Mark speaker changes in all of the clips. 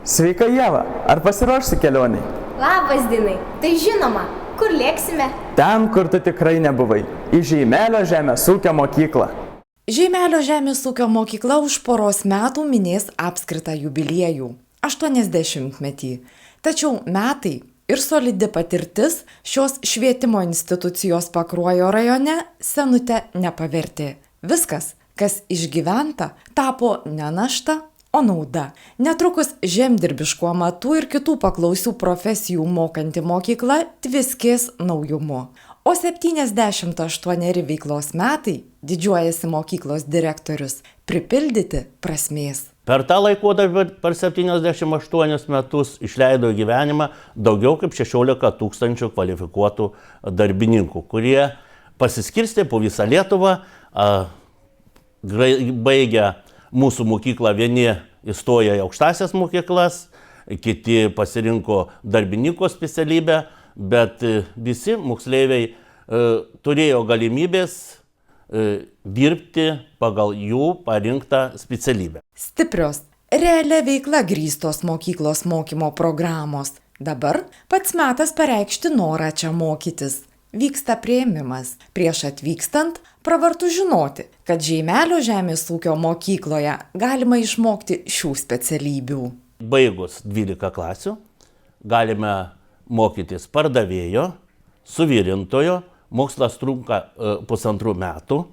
Speaker 1: Sveika Ieva, ar pasiruošsi kelioniai?
Speaker 2: Labas, Dinai. Tai žinoma, kur lėksime?
Speaker 1: Ten, kur tu tikrai nebuvai. Į Žeimelio žemės ūkio mokyklą.
Speaker 3: Žeimelio žemės ūkio mokykla už poros metų minės apskritą jubiliejų – 80-metį. Tačiau metai ir solidi patirtis šios švietimo institucijos Pakruojo rajone senute nepavertė. Viskas, kas išgyventa, tapo ne našta, o nauda. Netrukus žemdirbiškų amatų ir kitų paklausių profesijų mokanti mokykla tviskės naujumu. O 78 veiklos metai, didžiuojasi mokyklos direktorius, pripildyti prasmės.
Speaker 4: Per tą laikotarpį, per 78 metus, išleido į gyvenimą daugiau kaip 16 000 kvalifikuotų darbininkų, kurie pasiskirstė po visą Lietuvą, baigę mūsų mokyklą, vieni įstojo į aukštasias mokyklas, kiti pasirinko darbininko specialybę, bet visi moksleiviai turėjo galimybės dirbti pagal jų parinktą specialybę.
Speaker 3: Stiprios, realia veikla grįstos mokyklos mokymo programos. Dabar pats metas pareikšti norą čia mokytis. Vyksta priėmimas. Prieš atvykstant, pravartu žinoti, kad Žeimelio žemės ūkio mokykloje galima išmokti šių specialybių.
Speaker 4: Baigus 12 klasių galime mokytis pardavėjo, suvirintojo, mokslas trunka 1,5 metų.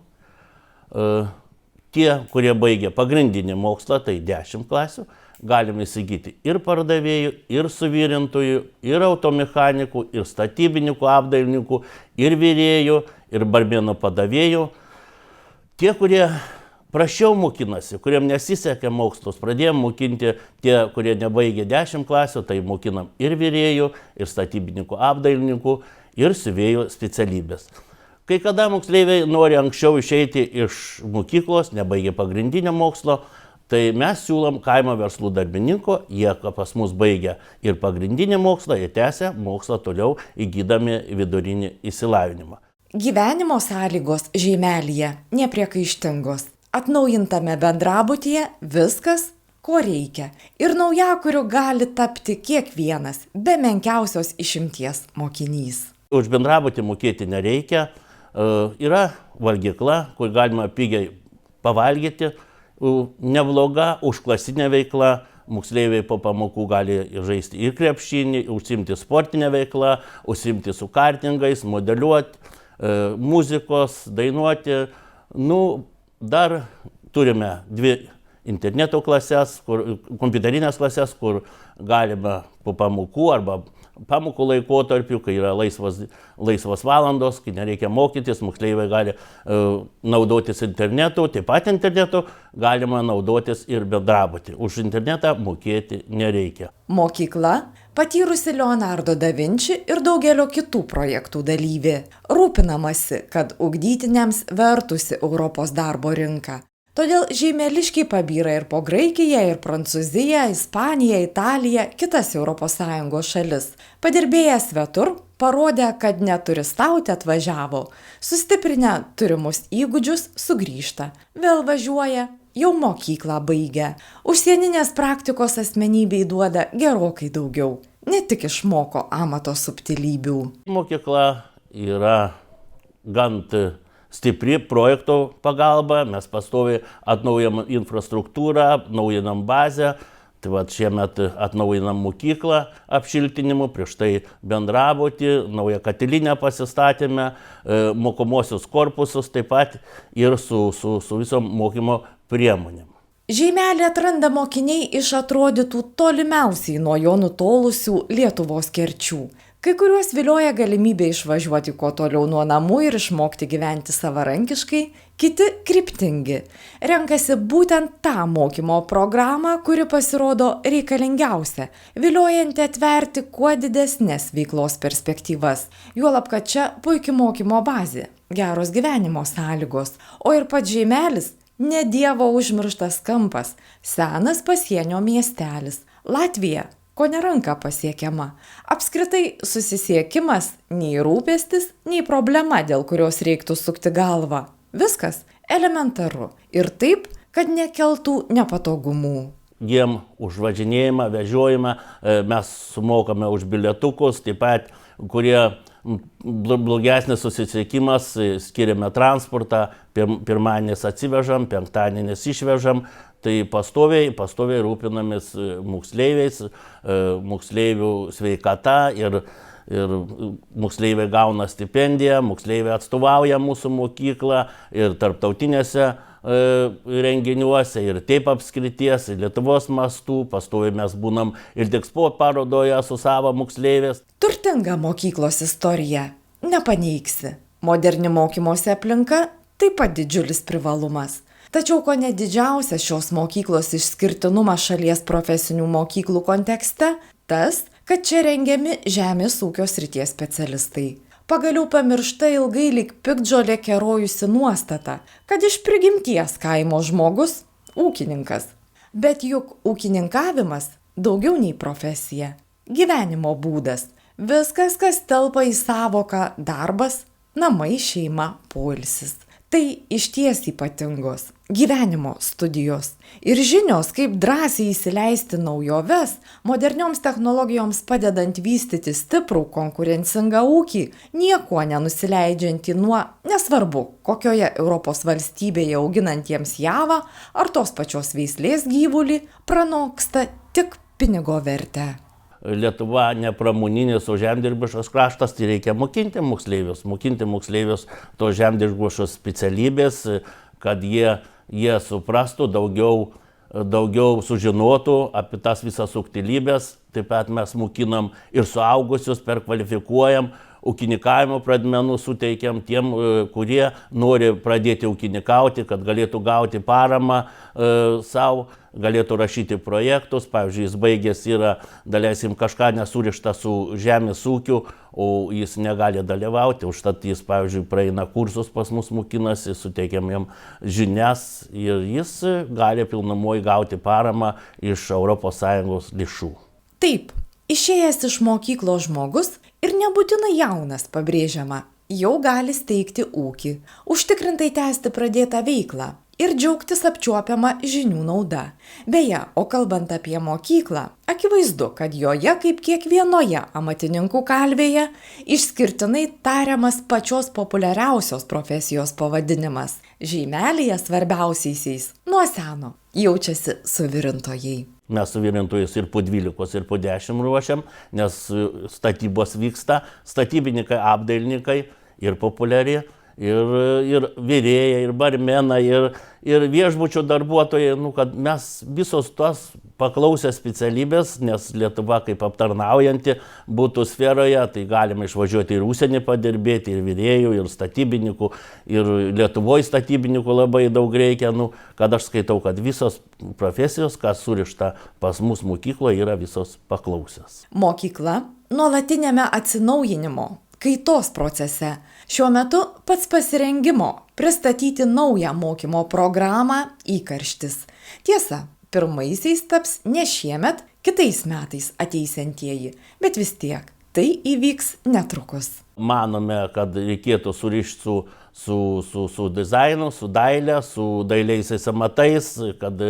Speaker 4: Tie, kurie baigė pagrindinį mokslą, tai 10 klasių, galime įsigyti ir pardavėjų, ir suvirintojų, ir automechanikų, ir statybininkų, apdailininkų, ir virėjų, ir barbėnų padavėjų. Tie, kurie prašiau mokinasi, kuriem nesisekė mokslus, pradėjom mokinti tie, kurie nebaigė 10 klasių, tai mokinam ir virėjų, ir statybininkų, apdailininkų, ir siuvėjų specialybės. Kai kada moksleiviai nori anksčiau išeiti iš mokyklos, nebaigė pagrindinio mokslo, tai mes siūlom kaimo verslų darbininko, jie pas mus baigia ir pagrindinį mokslą, ir tęsia mokslą toliau įgydami vidurinį išsilavinimą.
Speaker 3: Gyvenimo sąlygos Žeimelyje nepriekaištingos. Atnaujintame bendrabutyje viskas, ko reikia. Ir naujakuriu gali tapti kiekvienas, be menkiausios išimties mokinys.
Speaker 4: Už bendrabutį mokėti nereikia. Yra valgykla, kur galima pigiai pavalgyti. Nebloga užklasinė veikla. Moksleiviai po pamokų gali žaisti ir krepšinį, užsiimti sportinę veiklą, užsiimti su kartingais, modeliuoti, muzikos, dainuoti. Dar turime 2 interneto klases, kompiuterinės klases, kur galime po pamokų arba pamokų laikotarpių, kai yra laisvos valandos, kai nereikia mokytis, moksleiviai gali naudotis internetu, taip pat internetu galima naudotis ir bendrabutį. Už internetą mokėti nereikia.
Speaker 3: Mokykla patyrusi Leonardo da Vinci ir daugelio kitų projektų dalyvė. Rūpinamasi, kad ugdytiniams vertusi Europos darbo rinka. Todėl žeimeliškiai pabyra ir po Graikiją, ir Prancūziją, Ispaniją, Italiją, kitas ES šalis. Padirbėję svetur, parodė, kad neturistauti atvažiavo. Sustiprinę turimus įgūdžius sugrįžta. Vėl važiuoja, jau mokyklą baigia. Užsieninės praktikos asmenybei duoda gerokai daugiau. Ne tik išmoko amato subtilybių.
Speaker 4: Mokykla yra gan stipri projekto pagalba, mes pastoviai atnaujinam infrastruktūrą, atnaujinam bazę, tai va šiemet atnaujinam mokyklą apšiltinimu, prieš tai bendrabutį, naują katilinę pasistatėme, mokomosius korpusus taip pat ir su visom mokymo priemonėm.
Speaker 3: Žeimelį atranda mokiniai iš atrodytų tolimiausiai nuo jo nutolusių Lietuvos kerčių. Kai kuriuos vilioja galimybė išvažiuoti kuo toliau nuo namų ir išmokti gyventi savarankiškai, kiti kryptingi. Renkasi būtent tą mokymo programą, kuri pasirodo reikalingiausia, viliojanti atverti kuo didesnės veiklos perspektyvas. Juolab, kad čia puiki mokymo bazė, geros gyvenimo sąlygos, o ir pats Žeimelis ne Dievo užmirštas kampas, senas pasienio miestelis. Latvija kone ranka pasiekiama. Apskritai susisiekimas nei rūpestis, nei problema, dėl kurios reiktų sukti galvą. Viskas elementaru ir taip, kad nekeltų nepatogumų.
Speaker 4: jiem už važinėjimą, vežiojimą, mes sumokame už bilietukus, taip pat, kurie blogesnis susisiekimas, skiriame transportą, pirmadienis atsivežam, penktadienis išvežam, tai pastoviai rūpinamės moksleiviais, moksleivių sveikata ir moksleiviai gauna stipendiją, moksleiviai atstovauja mūsų mokyklą ir tarptautinėse renginiuose, ir taip apskrities, ir Lietuvos mastų, pastoviai mes būnam ir Dexpo parodoje su savo moksleivės.
Speaker 3: Turtinga mokyklos istorija, nepaneigsi. Moderni mokymosi aplinka taip pat didžiulis privalumas. Tačiau ko ne didžiausias šios mokyklos išskirtinumas šalies profesinių mokyklų kontekste tas, kad čia rengiami žemės ūkio srities specialistai. Pagaliau pamiršta ilgai lyg piktžolė kerojusi nuostata, kad iš prigimties kaimo žmogus – ūkininkas. Bet juk ūkininkavimas daugiau nei profesija, gyvenimo būdas. Viskas, kas telpa į sąvoką darbas, namai, šeima, poilsis. Tai išties ypatingos gyvenimo studijos ir žinios, kaip drąsiai įsileisti naujoves, modernioms technologijoms padedant vystyti stiprų konkurencingą ūkį, niekuo nenusileidžiantį nuo, nesvarbu, kokioje Europos valstybėje auginantiems javą ar tos pačios veislės gyvulį, pranoksta tik pinigo vertę.
Speaker 4: Lietuva ne pramoninis, o žemdirbiškas kraštas, tai reikia mokinti moksleivius to žemdirbiškos specialybės, kad jie suprastų, daugiau sužinotų apie tas visas subtilybės. Taip pat mes mokinam ir suaugusius, perkvalifikuojam, ūkininkavimo pradmenų suteikiam tiem, kurie nori pradėti ūkininkauti, kad galėtų gauti paramą savo, galėtų rašyti projektus. Pavyzdžiui, jis baigęs yra, daleiskim, kažką nesurišta su žemės ūkiu, o jis negali dalyvauti. Užtat jis, pavyzdžiui, praeina kursus pas mus, mokinasi, suteikiam jam žinias ir jis gali pilnumoj gauti paramą iš ES lėšų.
Speaker 3: Taip, išėjęs iš mokyklos žmogus ir nebūtinai jaunas, pabrėžiama, jau gali steigti ūkį, užtikrintai tęsti pradėtą veiklą ir džiaugtis apčiuopiama žinių nauda. Beje, o kalbant apie mokyklą, akivaizdu, kad joje, kaip kiekvienoje amatininkų kalvėje, išskirtinai tariamas pačios populiariausios profesijos pavadinimas. Žymelėje svarbiausiaisiais nuo seno jaučiasi suvirintojai.
Speaker 4: Mes suvirintojus ir po 12, ir po 10 ruošiam, nes statybos vyksta, statybininkai, apdailininkai ir populiari, ir virėjai, ir barmenai, ir viešbučio darbuotojai, kad mes visos tos paklausę specialybės, nes Lietuva kaip aptarnaujanti būtų sferoje, tai galime išvažiuoti ir užsienį padirbėti, ir virėjų, ir statybininkų, ir Lietuvoje statybininkų labai daug reikia, kad aš skaitau, kad visos profesijos, kas surišta pas mus mokykloje, yra visos paklausęs.
Speaker 3: Mokykla nuolatinėme atsinaujinimo, kaitos procese. Šiuo metu pats pasirengimo pristatyti naują mokymo programą įkarštis. Tiesa, pirmaisiais taps ne šiemet, kitais metais ateisiantieji, bet vis tiek tai įvyks netrukus.
Speaker 4: Manome, kad reikėtų surišti su dizainu, su daile, su dailiaisiais amatais, kad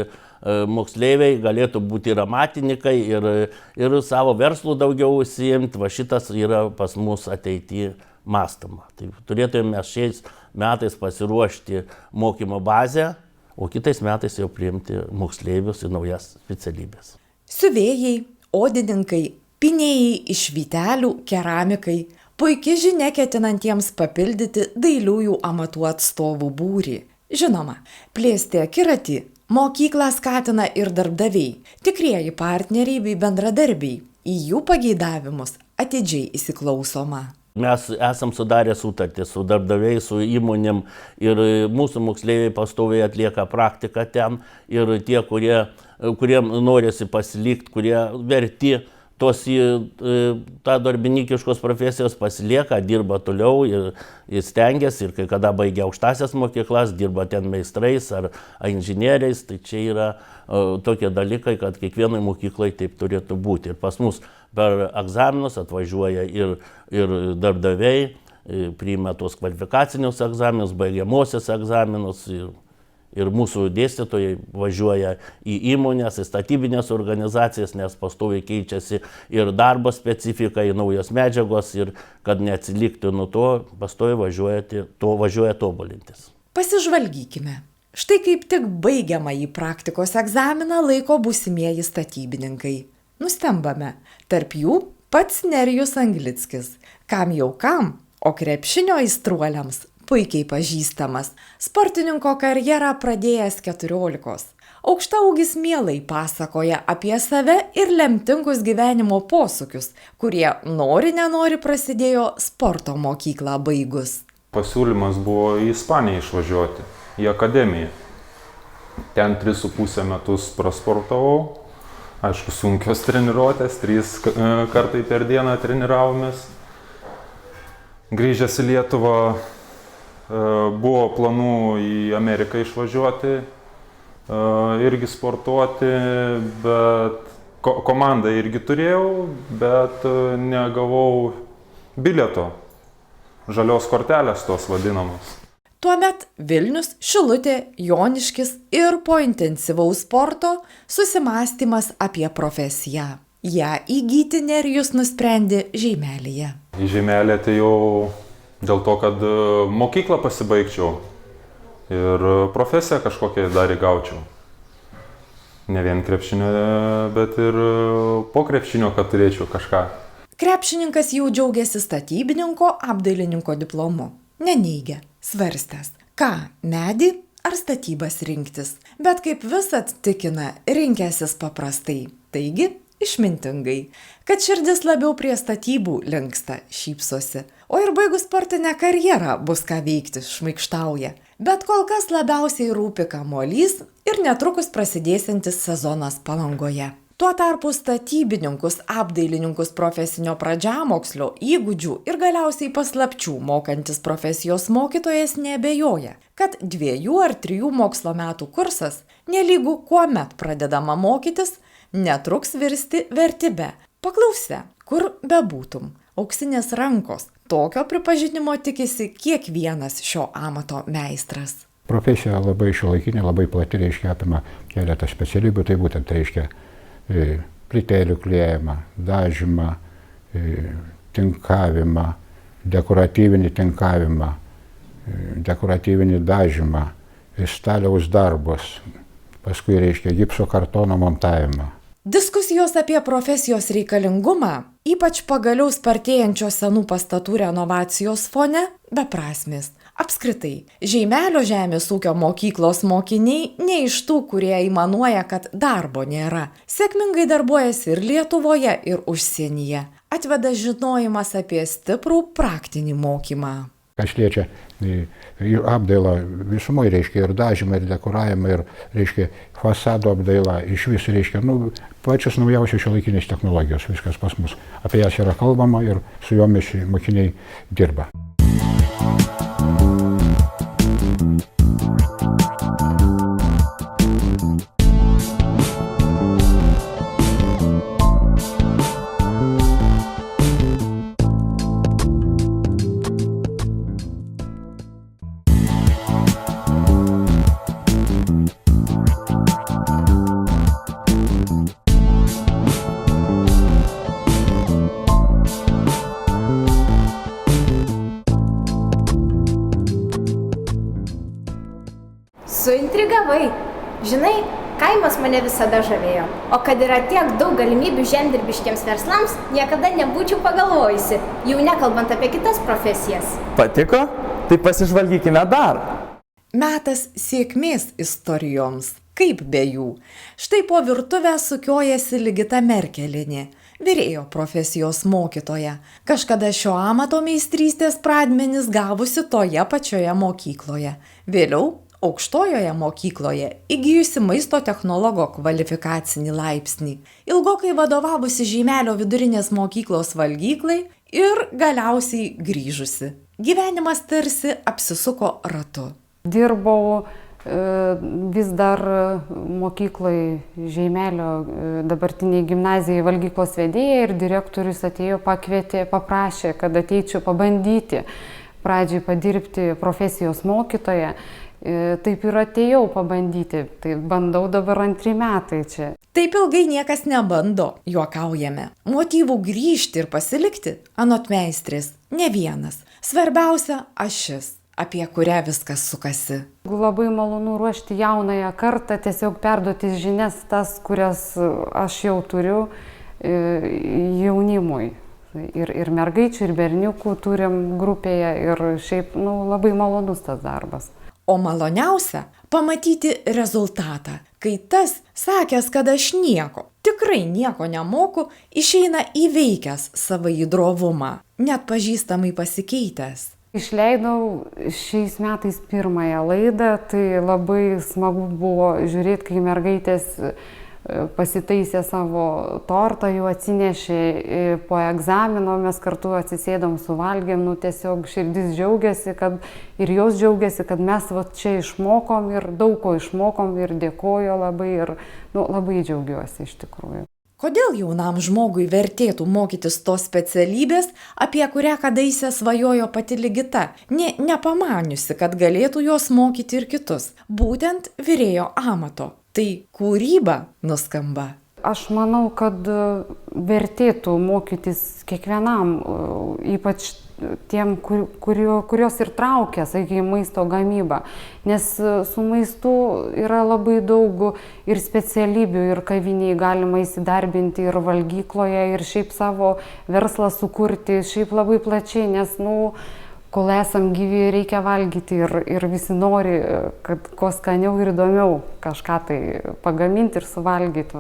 Speaker 4: moksleiviai galėtų būti ir amatininkai, ir savo verslų daugiau užsiimti. Va šitas yra pas mus ateityje mąstoma. Tai turėtume šiais metais pasiruošti mokymo bazę, o kitais metais jau priimti moksleivius į naujas specialybės.
Speaker 3: Siuvėjai, odininkai, pynėjai iš vytelių, keramikai. Puikia žinia ketinantiems papildyti dailiųjų amatų atstovų būrį. Žinoma, plėsti akiratį mokyklą skatina ir darbdaviai, tikrieji partneriai bei bendradarbiai. Į jų pageidavimus atidžiai įsiklausoma.
Speaker 4: Mes esam sudarę sutartį su darbdaviais, su įmonėm ir mūsų moksleiviai pastoviai atlieka praktiką ten ir tie, kuriem norisi pasilikti, kurie verti tą darbininkiškos profesijos pasilieka, dirba toliau ir stengiasi ir kai kada baigia aukštasias mokyklas, dirba ten meistrais ar inžinieriais, tai čia yra tokie dalykai, kad kiekvienai mokyklai taip turėtų būti. Ir pas mus per egzaminus atvažiuoja ir darbdaviai, priima tuos kvalifikacinius egzaminus, baigiamosius egzaminus Ir mūsų dėstytojai važiuoja į įmonės, į statybinės organizacijas, nes pastoviai keičiasi ir darbo specifika, į naujas medžiagos ir kad neatsiliktų nuo to, pastoviai važiuoja tobulintis.
Speaker 3: Pasižvalgykime. Štai kaip tik baigiamąjį praktikos egzaminą laiko būsimieji statybininkai. Nustembame. Tarp jų pats Nerijus Anglickis. Kam jau kam, o krepšinio aistruoliams puikiai pažįstamas. Sportininko karjerą pradėjęs 14. Aukštaūgis mielai pasakoja apie save ir lemtingus gyvenimo posūkius, kurie nori prasidėjo sporto mokyklą baigus.
Speaker 5: Pasiūlymas buvo į Ispaniją išvažiuoti, į akademiją. Ten 3,5 metus prasportavau. Aišku, sunkios treniruotės, 3 kartai per dieną treniravomės. Grįžęs į Lietuvą, buvo planų į Ameriką išvažiuoti, irgi sportuoti, bet komandą irgi turėjau, bet negavau bilieto, žalios kortelės tos vadinamos.
Speaker 3: Tuomet Vilnius, Šilutė, Joniškis ir po intensyvaus sporto susimąstymas apie profesiją. Ja įgyti Nerijus nusprendė Žeimelėje.
Speaker 5: Į Žeimelę atėjau dėl to, kad mokyklą pasibaigčiau ir profesiją kažkokią dar įgaučiau. Ne vien krepšinio, bet ir po krepšinio, kad turėčiau kažką.
Speaker 3: Krepšininkas jau džiaugiasi statybininko apdailininko diplomu. Neneigia, svarstęs, ką medį ar statybas rinktis. Bet kaip visad tikina, rinkęsis paprastai. Taigi, išmintingai, kad širdis labiau prie statybų linksta, šypsosi. O ir baigus sportinę karjerą bus ką veikti, šmaikštauja. Bet kol kas labiausiai rūpi kamuolys ir netrukus prasidėsiantis sezonas Palangoje. Tuo tarpu statybininkus, apdailininkus profesinio pradžiamokslio, įgūdžių ir galiausiai paslapčių mokantis profesijos mokytojas neabejoja, kad 2 ar 3 mokslo metų kursas, nelygu kuomet pradedama mokytis, netruks virsti vertybe. Paklausia, kur bebūtum, auksinės rankos. Tokio pripažinimo tikisi kiekvienas šio amato meistras.
Speaker 6: Profesija labai šiuolaikinė, labai plati, reiškia apima keletą specialybių, tai būtent reiškia plytelių kliejimą, dažymą, tinkavimą, dekoratyvinį tinkavimą, dekoratyvinį dažymą, staliaus darbus, paskui reiškia gipso kartono montavimą.
Speaker 3: Diskusijos apie profesijos reikalingumą, ypač pagaliau spartėjančios senų pastatų renovacijos fone, beprasmės. Apskritai, Žeimelio žemės ūkio mokyklos mokiniai ne iš tų, kurie aimanuoja, kad darbo nėra. Sėkmingai darbuojasi ir Lietuvoje, ir užsienyje. Atveda žinojimas apie stiprų praktinį mokymą.
Speaker 6: Kas liečia ir apdailą visumoje, reiškia ir dažymą, ir dekoravimą, ir reiškia fasado apdailą, iš vis reiškia, pačios naujausios šiuolaikinės technologijos, viskas pas mus. Apie jas yra kalbama ir su jomis mokiniai dirba.
Speaker 2: Suintrigavai. Žinai, kaimas mane visada žavėjo. O kad yra tiek daug galimybių žemdirbiškiams verslams, niekada nebūčiau pagalvojusi, jau nekalbant apie kitas profesijas.
Speaker 1: Patiko? Tai pasižvalgykime dar.
Speaker 3: Metas sėkmės istorijoms. Kaip be jų? Štai po virtuvę sukiojasi Ligita Merkelinė, virėjo profesijos mokytoja. Kažkada šio amato meistrystės pradmenis gavusi toje pačioje mokykloje. Vėliau aukštojoje mokykloje įgijusi maisto technologo kvalifikacinį laipsnį. Ilgokai vadovavusi Žeimelio vidurinės mokyklos valgyklai ir galiausiai grįžusi. Gyvenimas tarsi apsisuko ratu.
Speaker 7: Dirbau vis dar mokyklai Žeimelio dabartiniai gimnazijai valgyklos vedėja ir direktorius atėjo, pakvietė, paprašė, kad ateičiau pabandyti pradžiai padirbti profesijos mokytoją. taip ir atėjau pabandyti. Tai bandau dabar 2 metai čia.
Speaker 3: Taip ilgai niekas nebando, juokaujame. Motyvų grįžti ir pasilikti, anot meistrės, ne vienas. Svarbiausia ašis, apie kurią viskas sukasi.
Speaker 7: Labai malonu ruošti jaunąją kartą, tiesiog perduoti žinias tas, kurias aš jau turiu jaunimui. Ir mergaičių, ir berniukų turim grupėje ir šiaip labai malonus tas darbas.
Speaker 3: O maloniausia – pamatyti rezultatą, kai tas, sakęs, kad aš nieko, tikrai nieko nemoku, išeina įveikęs savo įdrovumą, net pažįstamai pasikeitęs.
Speaker 7: Išleidau šiais metais 1 laidą, tai labai smagu buvo žiūrėti, kai mergaitės pasitaisė savo tortą, jau atsinešė po egzamino, mes kartu atsisėdom, suvalgėm, tiesiog širdis džiaugiasi, ir jos džiaugiasi, kad mes čia išmokom ir daug ko išmokom ir dėkoju labai ir labai džiaugiuosi iš tikrųjų.
Speaker 3: Kodėl jaunam žmogui vertėtų mokytis tos specialybės, apie kurią kadaise svajojo pati Ligita, nepamaniusi, kad galėtų jos mokyti ir kitus, būtent virėjo amato? Tai kūryba nuskamba.
Speaker 7: Aš manau, kad vertėtų mokytis kiekvienam, ypač tiem, kurios ir traukia, sakykime, maisto gamyba. Nes su maistu yra labai daug ir specialybių, ir kaviniai galima įsidarbinti, ir valgykloje, ir šiaip savo verslą sukurti, šiaip labai plačiai, nes, kol esam gyvi, reikia valgyti ir visi nori, kad kuo skaniau ir įdomiau kažką tai pagaminti ir suvalgyti.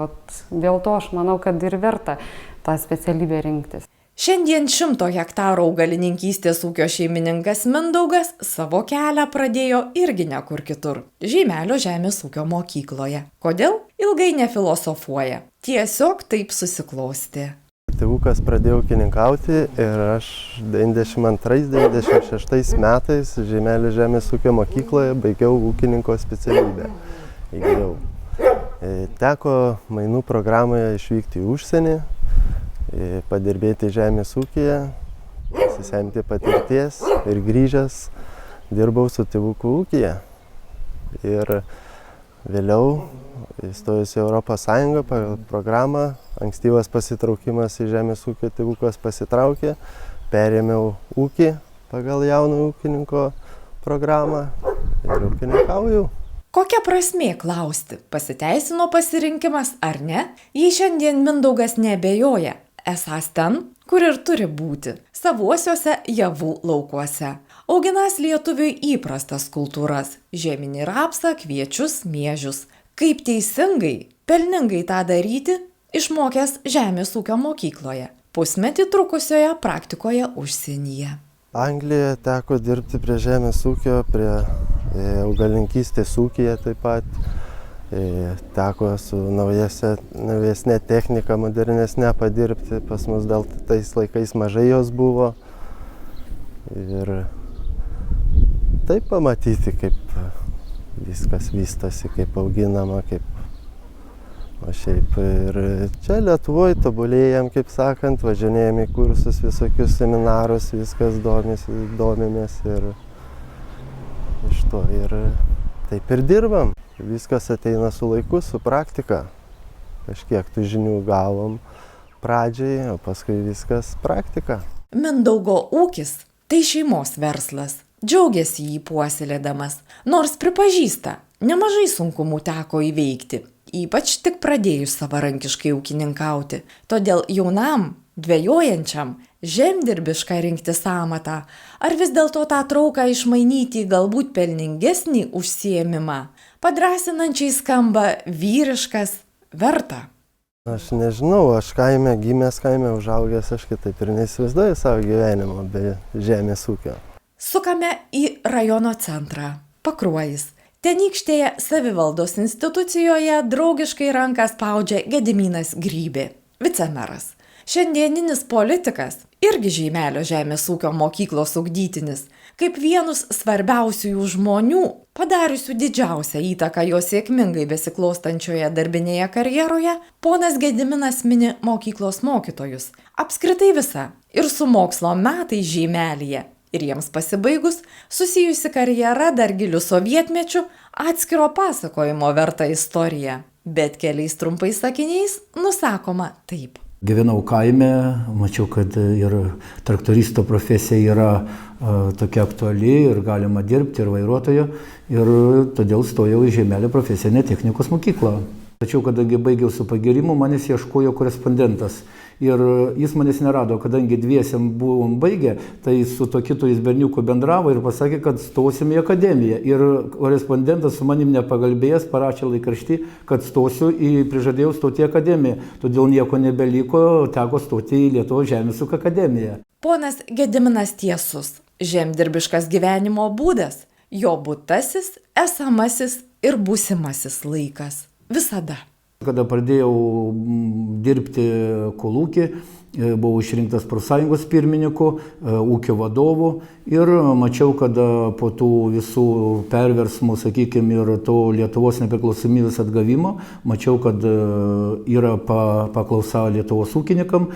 Speaker 7: Dėl to aš manau, kad ir verta tą specialybę rinktis.
Speaker 3: Šiandien 100 hektarų augalininkystės ūkio šeimininkas Mindaugas savo kelią pradėjo irgi nekur kitur – Žeimelio žemės ūkio mokykloje. Kodėl? Ilgai nefilosofuoja. Tiesiog taip susiklostė.
Speaker 8: Tėvukas pradėjo ūkininkauti ir aš 92-96 metais Žeimelio žemės ūkio mokykloje baigiau ūkininko specialybę. Įgijau. Teko mainų programoje išvykti į užsienį, padirbėti žemės ūkyje, pasisemti patirties ir grįžęs dirbau su tėvukų ūkyje. Ir vėliau įstojus į Europos Sąjungą pagal programą, ankstyvas pasitraukimas į žemės ūkio tėvukas pasitraukė, perėmiau ūkį pagal jauno ūkininko programą ir ūkininkauju.
Speaker 3: Kokia prasmė klausti, pasiteisino pasirinkimas ar ne, jei šiandien Mindaugas neabejoja, esąs ten, kur ir turi būti, savuosiuose javų laukuose. Auginas lietuviui įprastas kultūras – žieminį rapsą, kviečius, miežius. Kaip teisingai, pelningai tą daryti, išmokęs žemės ūkio mokykloje, pusmetį trukusioje praktikoje užsienyje.
Speaker 8: Anglijoje teko dirbti prie žemės ūkio, prie augalininkystės ūkyje taip pat. Teko su naujesnė technika, modernesnė padirbti, pas mus dėl tais laikais mažai jos buvo. Ir taip pamatyti, kaip viskas vystosi, kaip auginama, o šiaip ir čia Lietuvoje tobulėjam, kaip sakant, važinėjam į kursus, visokius seminarus, viskas domimės ir iš to ir taip ir dirbam. Viskas ateina su laiku, su praktika. Kažkiek tų žinių gavom pradžiai, o paskui viskas praktika.
Speaker 3: Mindaugo ūkis tai šeimos verslas. Džiaugiasi jį puoselėdamas, nors pripažįsta, nemažai sunkumų teko įveikti, ypač tik pradėjus savarankiškai ūkininkauti. Todėl jaunam, dvejojančiam, žemdirbišką rinktis amatą, ar vis dėlto tą trauką išmainyti į galbūt pelningesnį užsiėmimą, padrąsinančiai skamba vyriškas, verta.
Speaker 8: Aš nežinau, aš kaime, gimęs kaime, užaugęs, aš kitaip ir neįsivaizduoju savo gyvenimo be žemės ūkio.
Speaker 3: Sukame į rajono centrą – Pakruojis. Tenykštėje savivaldos institucijoje draugiškai ranką spaudžia Gediminas Grybė, vicemeras. Šiandieninis politikas irgi Žeimelio žemės ūkio mokyklos ugdytinis, kaip vienus svarbiausių jų žmonių, padariusių didžiausią įtaką jo sėkmingai besiklostančioje darbinėje karjeroje, ponas Gediminas mini mokyklos mokytojus, apskritai visą ir su mokslo metais Žeimelyje, Ir jiems pasibaigus, susijusi karjera dar giliu sovietmečiu, atskiro pasakojimo verta istorija. Bet keliais trumpais sakiniais nusakoma taip.
Speaker 9: Gyvenau kaime, mačiau, kad ir traktoristo profesija yra tokia aktuali ir galima dirbti ir vairuotojo. Ir todėl stojau į Žeimelio profesinę technikos mokyklą. Tačiau, kadangi baigiau su pagyrimu, manęs ieškojo korespondentas. Ir jis manęs nerado, kadangi dviesiam buvom baigę, tai su to kitu jis berniuku bendravo ir pasakė, kad stosim į akademiją. Ir korespondentas su manim nepagalbėjęs parašė laikraštį, kad prižadėjau stoti į akademiją. Todėl nieko nebeliko, teko stoti į Lietuvos žemės ūkio akademiją.
Speaker 3: Ponas Gediminas tiesus. Žemdirbiškas gyvenimo būdas. Jo būtasis, esamasis ir būsimasis laikas. Visada.
Speaker 9: Kada pradėjau dirbti kolūkį, buvau išrinktas profsąjungos pirmininku, ūkio vadovu ir mačiau, kad po tų visų perversmų, sakykime, ir to Lietuvos nepriklausomybės atgavimo, mačiau, kad yra paklausa Lietuvos ūkininkam,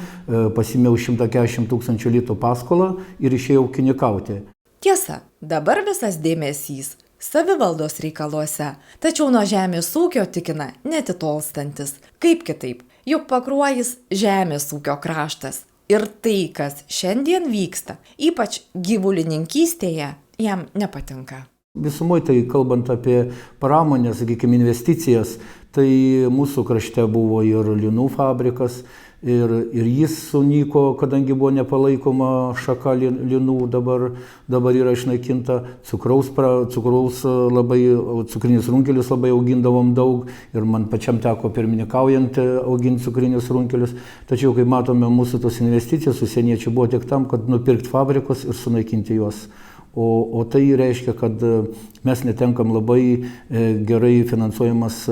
Speaker 9: pasimėjau 140 000 litų paskolą ir išėjau ūkininkauti.
Speaker 3: Tiesa, dabar visas dėmesys savivaldos reikaluose, tačiau nuo žemės ūkio tikina netitolstantis. Kaip kitaip, juk Pakruojis žemės ūkio kraštas. Ir tai, kas šiandien vyksta, ypač gyvulininkystėje, jam nepatinka.
Speaker 9: Visumoje, tai kalbant apie pramonę, sakykime, investicijas, tai mūsų krašte buvo ir linų fabrikas, ir jis sunyko, kadangi buvo nepalaikoma šaka linų, dabar yra išnaikinta, cukrinius runkelius labai augindavom daug ir man pačiam teko pirmininkaujant auginti cukrinius runkelius. Tačiau, kaip matome, mūsų tos investicijos užsieniečių buvo tik tam, kad nupirkti fabrikus ir sunaikinti juos. O tai reiškia, kad mes netenkam labai gerai finansuojamas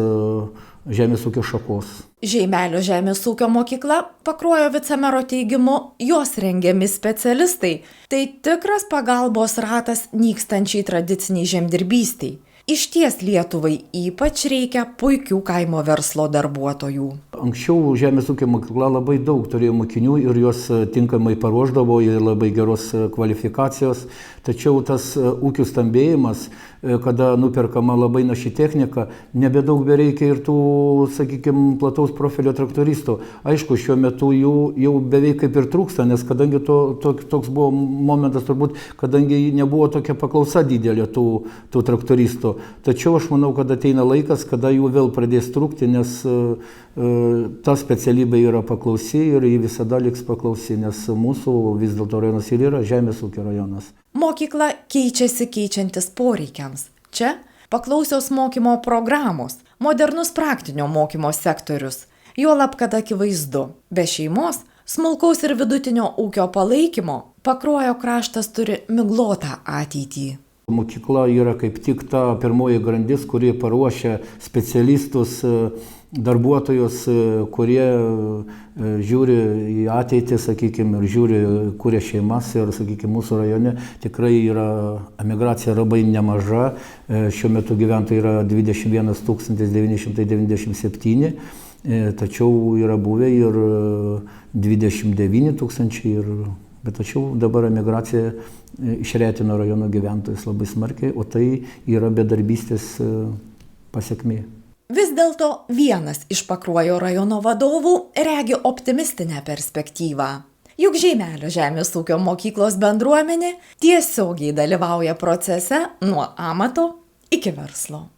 Speaker 9: žemės ūkio šakos.
Speaker 3: Žeimelio žemės ūkio mokykla Pakruojo vicemero teigimu, jos rengiami specialistai. Tai tikras pagalbos ratas nykstančiai tradiciniai žemdirbystei. Išties Lietuvai ypač reikia puikių kaimo verslo darbuotojų.
Speaker 9: Anksčiau žemės ūkio mokykla labai daug turėjo mokinių ir juos tinkamai paruošdavo ir labai geros kvalifikacijos. Tačiau tas ūkių stambėjimas, kada nuperkama labai naši technika, nebedaug bereikia ir tų, sakykime, plataus profilio traktoristų. Aišku, šiuo metu jų jau beveik kaip ir trūksta, nes kadangi toks buvo momentas turbūt, kadangi nebuvo tokia paklausa didelė tų traktoristų. Tačiau aš manau, kad ateina laikas, kada jų vėl pradės trūkti, nes ta specialybė yra paklausi ir ji visada liks paklausi, nes mūsų vis dėlto rajonas ir yra žemės ūkio rajonas.
Speaker 3: Mokykla keičiasi keičiantis poreikiams. Čia paklausios mokymo programos, modernus praktinio mokymo sektorius. Juolab, kad akivaizdu, be šeimos, smulkaus ir vidutinio ūkio palaikymo, Pakruojo kraštas turi miglotą ateitį.
Speaker 9: Mokykla yra kaip tik ta pirmoji grandis, kuri paruošia specialistus, darbuotojus, kurie žiūri į ateitį, sakykime, ir žiūri, kuria šeimas ir, sakykime, mūsų rajone tikrai yra emigracija labai nemaža. Šiuo metu gyventojai yra 21 997, tačiau yra buvę ir 29 000, bet tačiau dabar emigracija išretino rajono gyventojus labai smarkiai, o tai yra bedarbystės pasekmė.
Speaker 3: Vis dėlto vienas iš Pakruojo rajono vadovų regi optimistinę perspektyvą. Juk Žeimelio žemės ūkio mokyklos bendruomenė tiesiogiai dalyvauja procese nuo amato iki verslo.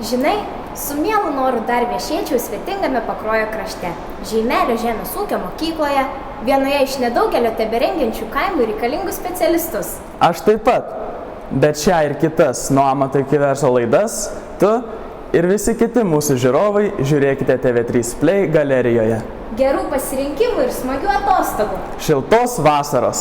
Speaker 2: Žinai, su mielu noru dar viešėčiau svetingame Pakruojo krašte, Žeimelio žemės ūkio mokykloje, vienoje iš nedaugelio teberengiančių kaimų reikalingus specialistus.
Speaker 1: Aš taip pat, bet šią ir kitas nuo amato iki verslo laidas, tu ir visi kiti mūsų žiūrovai žiūrėkite TV3 Play galerijoje.
Speaker 2: Gerų pasirinkimų ir smagių atostogų.
Speaker 1: Šiltos vasaros.